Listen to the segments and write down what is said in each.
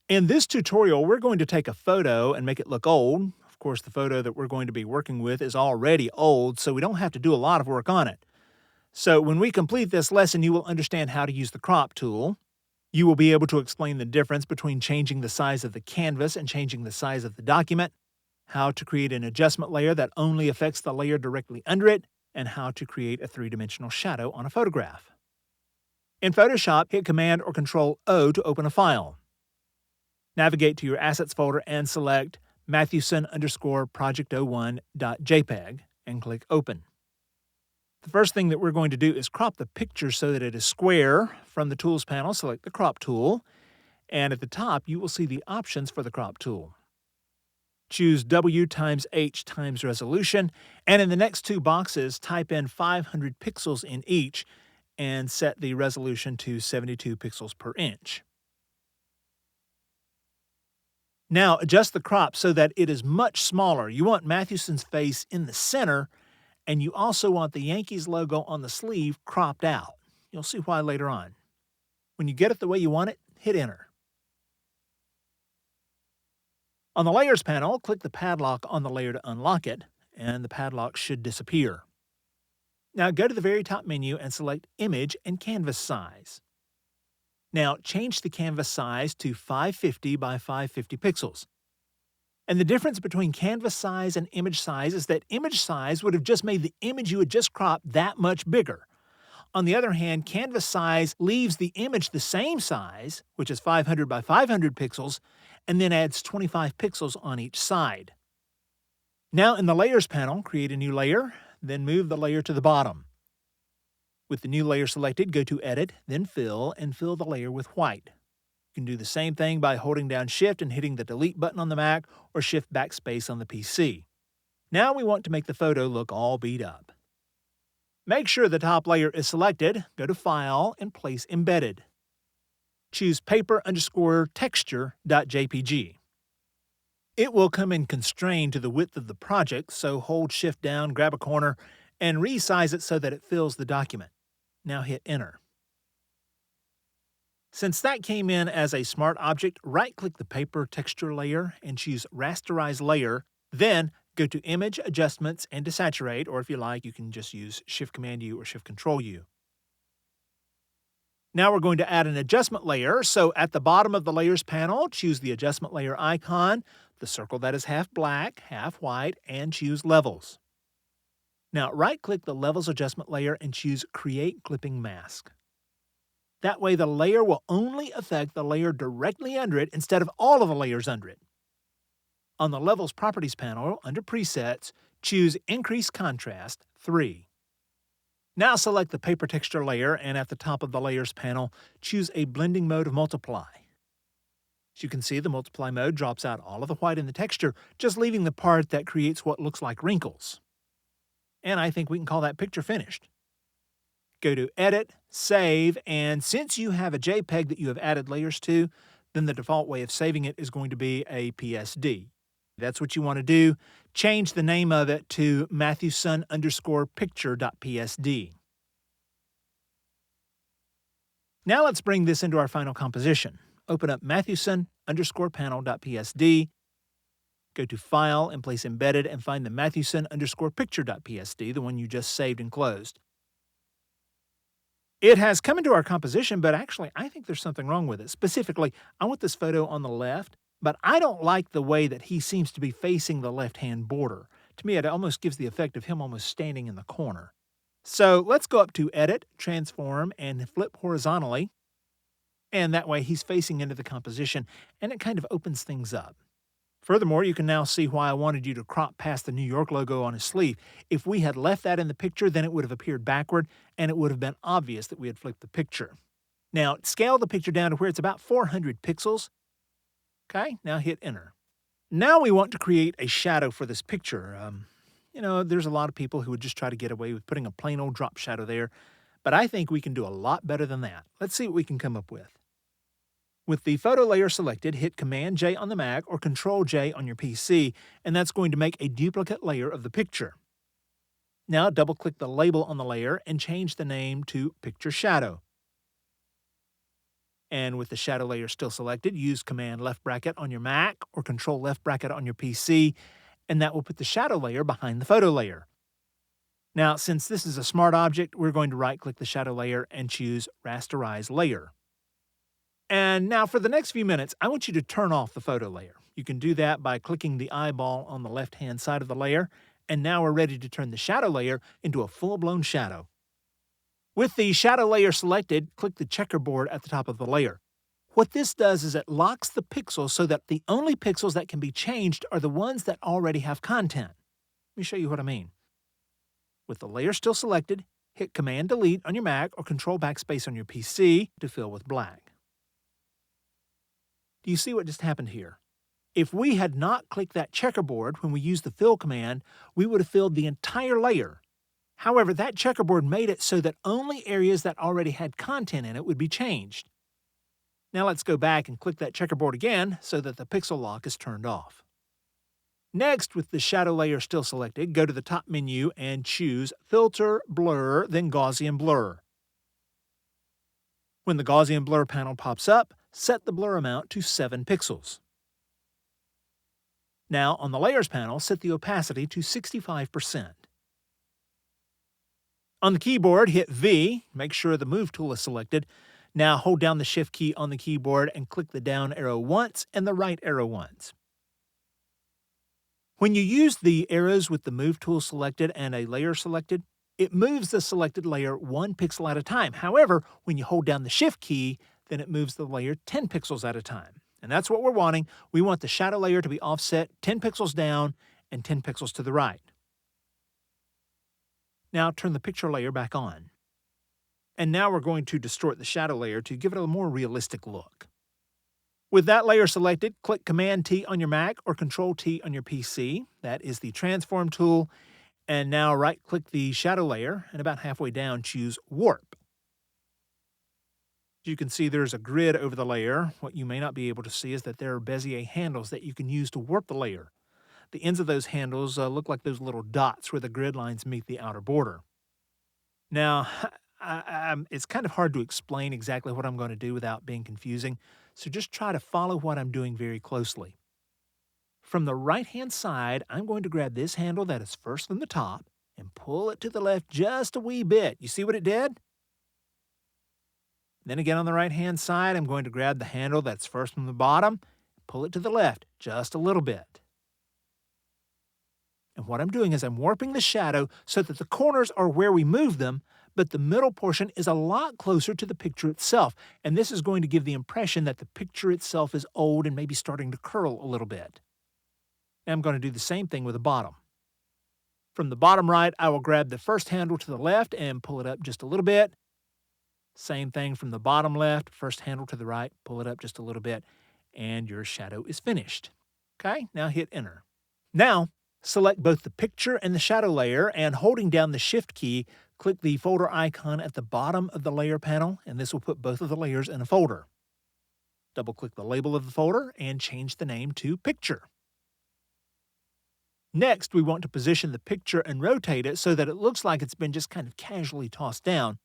In this tutorial, we're going to take a photo and make it look old. Of course, the photo that we're going to be working with is already old, so we don't have to do a lot of work on it. So when we complete this lesson, you will understand how to use the crop tool. You will be able to explain the difference between changing the size of the canvas and changing the size of the document, how to create an adjustment layer that only affects the layer directly under it, and how to create a three-dimensional shadow on a photograph. In Photoshop, hit Command or Control-O to open a file. Navigate to your Assets folder and select Mathewson_project01.jpg and click Open. The first thing that we're going to do is crop the picture so that it is square. From the Tools panel, select the Crop tool, and at the top you will see the options for the Crop tool. Choose W×H× resolution, and in the next two boxes type in 500 pixels in each and set the resolution to 72 pixels per inch. Now adjust the crop so that it is much smaller. You want Mathewson's face in the center, and you also want the Yankees logo on the sleeve cropped out. You'll see why later on. When you get it the way you want it, hit Enter. On the Layers panel, click the padlock on the layer to unlock it, and the padlock should disappear. Now go to the very top menu and select Image and Canvas Size. Now change the canvas size to 550 by 550 pixels. And the difference between canvas size and image size is that image size would have just made the image you had just cropped that much bigger. On the other hand, canvas size leaves the image the same size, which is 500 by 500 pixels, and then adds 25 pixels on each side. Now in the Layers panel, create a new layer, then move the layer to the bottom. With the new layer selected, go to Edit, then Fill, and fill the layer with white. You can do the same thing by holding down Shift and hitting the Delete button on the Mac or Shift Backspace on the PC. Now we want to make the photo look all beat up. Make sure the top layer is selected, go to File, and Place Embedded. Choose paper_texture.jpg. It will come in constrained to the width of the project, so hold Shift down, grab a corner, and resize it so that it fills the document. Now hit Enter. Since that came in as a smart object, right-click the paper texture layer and choose Rasterize Layer, then go to Image, Adjustments, and Desaturate, or if you like, you can just use Shift-Command-U or Shift-Control-U. Now we're going to add an adjustment layer, so at the bottom of the Layers panel, choose the adjustment layer icon, the circle that is half black, half white, and choose Levels. Now right-click the Levels adjustment layer and choose Create Clipping Mask. That way the layer will only affect the layer directly under it instead of all of the layers under it. On the Levels Properties panel, under Presets, choose Increase Contrast 3. Now select the paper texture layer and at the top of the Layers panel, choose a blending mode of Multiply. As you can see, the Multiply mode drops out all of the white in the texture, just leaving the part that creates what looks like wrinkles. And I think we can call that picture finished. Go to Edit, Save, and since you have a JPEG that you have added layers to, then the default way of saving it is going to be a PSD. That's what you want to do. Change the name of it to Mathewson_picture.psd. Now let's bring this into our final composition. Open up Mathewson_panel.psd. Go to File and Place Embedded and find the Mathewson_picture.psd, the one you just saved and closed. It has come into our composition, but actually I think there's something wrong with it. Specifically, I want this photo on the left, but I don't like the way that he seems to be facing the left-hand border. To me, it almost gives the effect of him almost standing in the corner. So let's go up to Edit, Transform, and Flip Horizontally. And that way he's facing into the composition, and it kind of opens things up. Furthermore, you can now see why I wanted you to crop past the New York logo on his sleeve. If we had left that in the picture, then it would have appeared backward, and it would have been obvious that we had flipped the picture. Now, scale the picture down to where it's about 400 pixels. Okay, now hit Enter. Now we want to create a shadow for this picture. There's a lot of people who would just try to get away with putting a plain old drop shadow there, but I think we can do a lot better than that. Let's see what we can come up with. With the photo layer selected, hit Command-J on the Mac or Control-J on your PC, and that's going to make a duplicate layer of the picture. Now double-click the label on the layer and change the name to Picture Shadow. And with the shadow layer still selected, use Command left bracket on your Mac or Control left bracket on your PC, and that will put the shadow layer behind the photo layer. Now, since this is a smart object, we're going to right-click the shadow layer and choose Rasterize Layer. And now for the next few minutes, I want you to turn off the photo layer. You can do that by clicking the eyeball on the left-hand side of the layer, and now we're ready to turn the shadow layer into a full-blown shadow. With the shadow layer selected, click the checkerboard at the top of the layer. What this does is it locks the pixels so that the only pixels that can be changed are the ones that already have content. Let me show you what I mean. With the layer still selected, hit Command-Delete on your Mac or Control-Backspace on your PC to fill with black. Do you see what just happened here? If we had not clicked that checkerboard when we used the Fill command, we would have filled the entire layer. However, that checkerboard made it so that only areas that already had content in it would be changed. Now let's go back and click that checkerboard again so that the pixel lock is turned off. Next, with the shadow layer still selected, go to the top menu and choose Filter, Blur, then Gaussian Blur. When the Gaussian Blur panel pops up, set the blur amount to 7 pixels. Now, on the Layers panel, set the opacity to 65%. On the keyboard, hit V, make sure the Move tool is selected. Now hold down the Shift key on the keyboard and click the down arrow once and the right arrow once. When you use the arrows with the Move tool selected and a layer selected, it moves the selected layer 1 pixel at a time. However, when you hold down the Shift key, then it moves the layer 10 pixels at a time. And that's what we're wanting. We want the shadow layer to be offset 10 pixels down and 10 pixels to the right. Now turn the picture layer back on. And now we're going to distort the shadow layer to give it a more realistic look. With that layer selected, click Command-T on your Mac or Control-T on your PC. That is the Transform tool. And now right-click the shadow layer and about halfway down choose Warp. As you can see, there's a grid over the layer. What you may not be able to see is that there are Bezier handles that you can use to warp the layer. The ends of those handles look like those little dots where the grid lines meet the outer border. Now, it's kind of hard to explain exactly what I'm going to do without being confusing, so just try to follow what I'm doing very closely. From the right-hand side, I'm going to grab this handle that is first from the top and pull it to the left just a wee bit. You see what it did? Then again on the right-hand side, I'm going to grab the handle that's first from the bottom, pull it to the left just a little bit. And what I'm doing is I'm warping the shadow so that the corners are where we move them, but the middle portion is a lot closer to the picture itself. And this is going to give the impression that the picture itself is old and maybe starting to curl a little bit. And I'm going to do the same thing with the bottom. From the bottom right, I will grab the first handle to the left and pull it up just a little bit. Same thing from the bottom left, first handle to the right, pull it up just a little bit, and your shadow is finished. Okay, now hit Enter. Now, select both the picture and the shadow layer, and holding down the Shift key, click the folder icon at the bottom of the layer panel, and this will put both of the layers in a folder. Double-click the label of the folder and change the name to Picture. Next, we want to position the picture and rotate it so that it looks like it's been just kind of casually tossed down.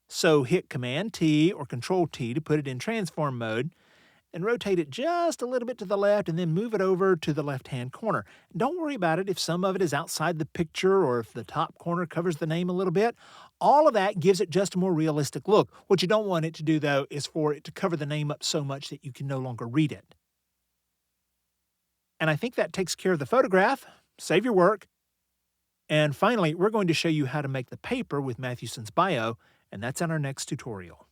So hit Command-T or Control-T to put it in transform mode, and rotate it just a little bit to the left and then move it over to the left-hand corner. Don't worry about it if some of it is outside the picture or if the top corner covers the name a little bit. All of that gives it just a more realistic look. What you don't want it to do, though, is for it to cover the name up so much that you can no longer read it. And I think that takes care of the photograph. Save your work. And finally, we're going to show you how to make the paper with Mathewson's bio, and that's in our next tutorial.